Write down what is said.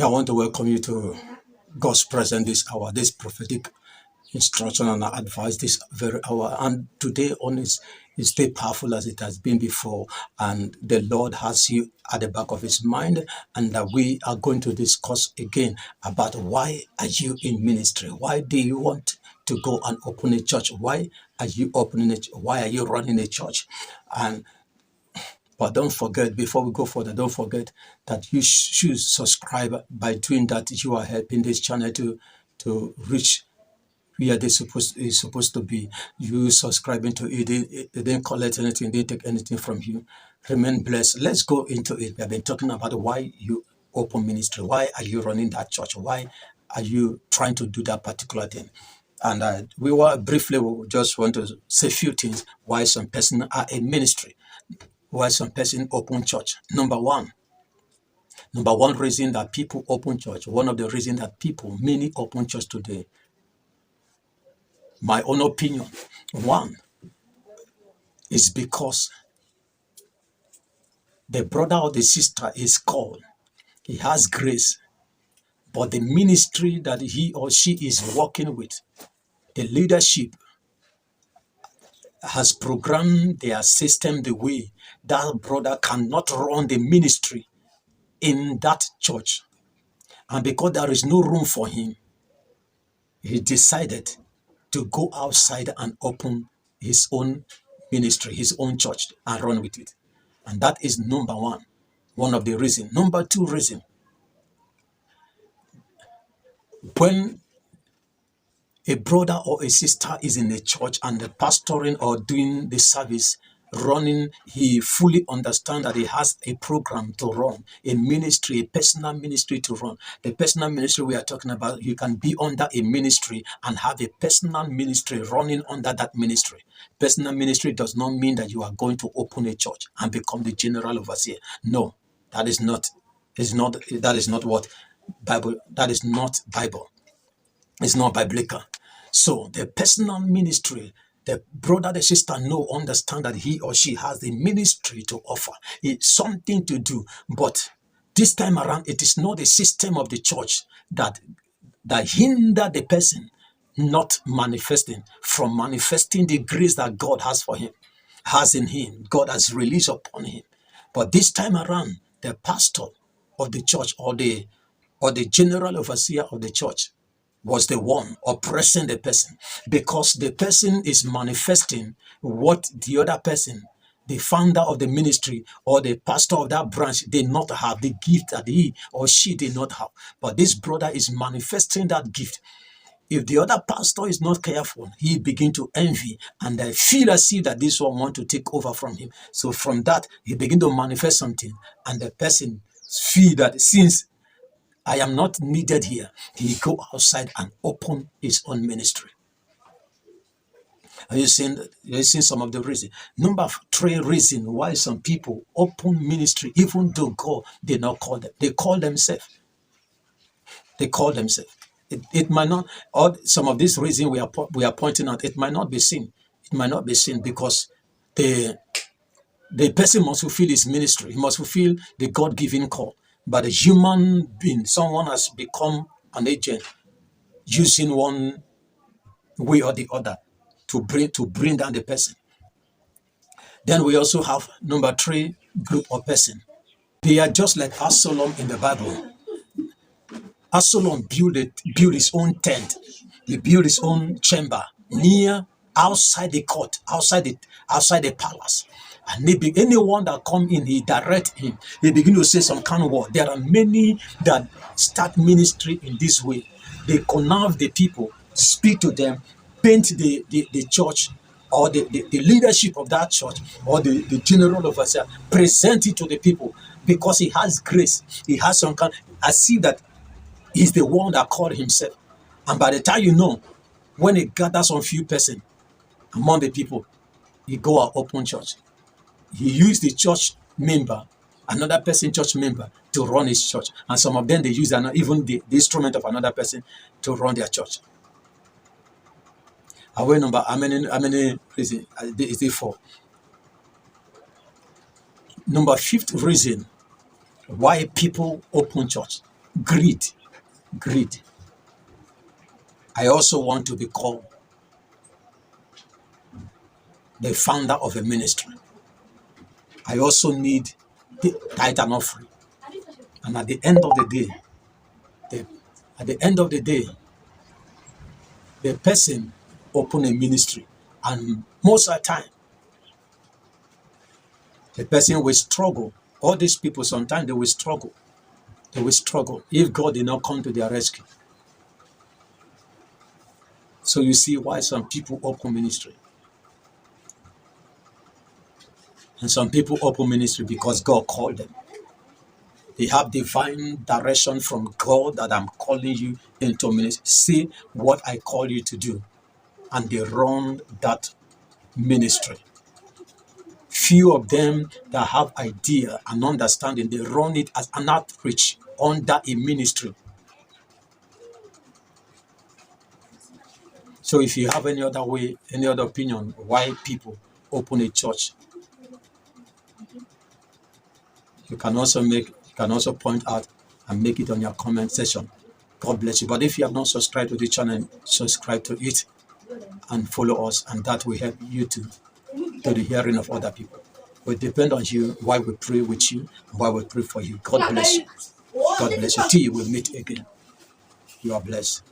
I want to welcome you to God's presence this hour, this prophetic instruction and advice this very hour. And today on is still powerful as it has been before. And the Lord has you at the back of his mind. And that we are going to discuss again about why are you in ministry? Why do you want to go and open a church? Why are you opening it? Why are you running a church? But don't forget, before we go further, don't forget that you should subscribe. By doing that, you are helping this channel to reach where is supposed to be. You subscribing to it, they didn't collect anything, they didn't take anything from you. Remain blessed. Let's go into it. We have been talking about why you open ministry. Why are you running that church? Why are you trying to do that particular thing? And we just want to say a few things why some person are in ministry. Why some person open church? Number one reason that people open church, one of the reasons that many open church today, my own opinion, one is because the brother or the sister is called, he has grace, but the ministry that he or she is working with, the leadership has programmed their system the way that brother cannot run the ministry in that church. And because there is no room for him, he decided to go outside and open his own ministry, his own church, and run with it. And that is number one of the reasons. Number two reason, when a brother or a sister is in a church and the pastoring or doing the service, running, he fully understands that he has a program to run, a ministry, a personal ministry to run. The personal ministry we are talking about, you can be under a ministry and have a personal ministry running under that ministry. Personal ministry does not mean that you are going to open a church and become the general overseer. No, that is not what Bible, that is not Bible. It's not biblical. So the personal ministry, the brother, the sister understand that he or she has the ministry to offer. It's something to do. But this time around, it is not the system of the church that hinder the person not manifesting from manifesting the grace that God has in him. God has released upon him. But this time around, the pastor of the church or the general overseer of the church was the one oppressing the person, because the person is manifesting what the other person, the founder of the ministry or the pastor of that branch, did not have, the gift that he or she did not have. But this brother is manifesting that gift. If the other pastor is not careful, he begin to envy and feel as if that this one want to take over from him. So from that, he begin to manifest something, and the person feel that since I am not needed here, he go outside and open his own ministry. Are you seeing some of the reasons? Number three reason why some people open ministry, even though God did not call them. They call themselves. It might not, or some of these reasons we are pointing out, it might not be seen. It might not be seen because the person must fulfill his ministry. He must fulfill the God-given call. But a human being, someone has become an agent using one way or the other to bring down the person. Then we also have number three group of person. They are just like Absalom in the Bible. Absalom built his own tent. He built his own chamber outside the court, outside the palace. And anyone that come in, he direct him. He begin to say some kind of word. There are many that start ministry in this way. They connive the people, speak to them, paint the church or the leadership of that church or the general overseer, present it to the people because he has grace. He has some kind, I see that he's the one that called himself. And by the time when he gathers some few person among the people, he go and open church. He used the church member, another person church member, to run his church. And some of them, they use even the instrument of another person to run their church. How many reasons? Is it four? Number fifth reason why people open church Greed. Greed. I also want to be called the founder of a ministry. I also need the tithe and offering. And at the end of the day, the person open a ministry. And most of the time, the person will struggle. All these people, sometimes they will struggle. They will struggle if God did not come to their rescue. So you see why some people open ministry. And some people open ministry because God called them. They have divine direction from God that I'm calling you into ministry. See what I call you to do. And they run that ministry. Few of them that have idea and understanding, they run it as an outreach under a ministry. So if you have any other way, any other opinion, why people open a church, you can also point out and make it on your comment section. God bless you. But if you have not subscribed to the channel, subscribe to it and follow us, and that will help you to the hearing of other people. We depend on you while we pray with you, while we pray for you. God bless you. God bless you. Till we meet again. You are blessed.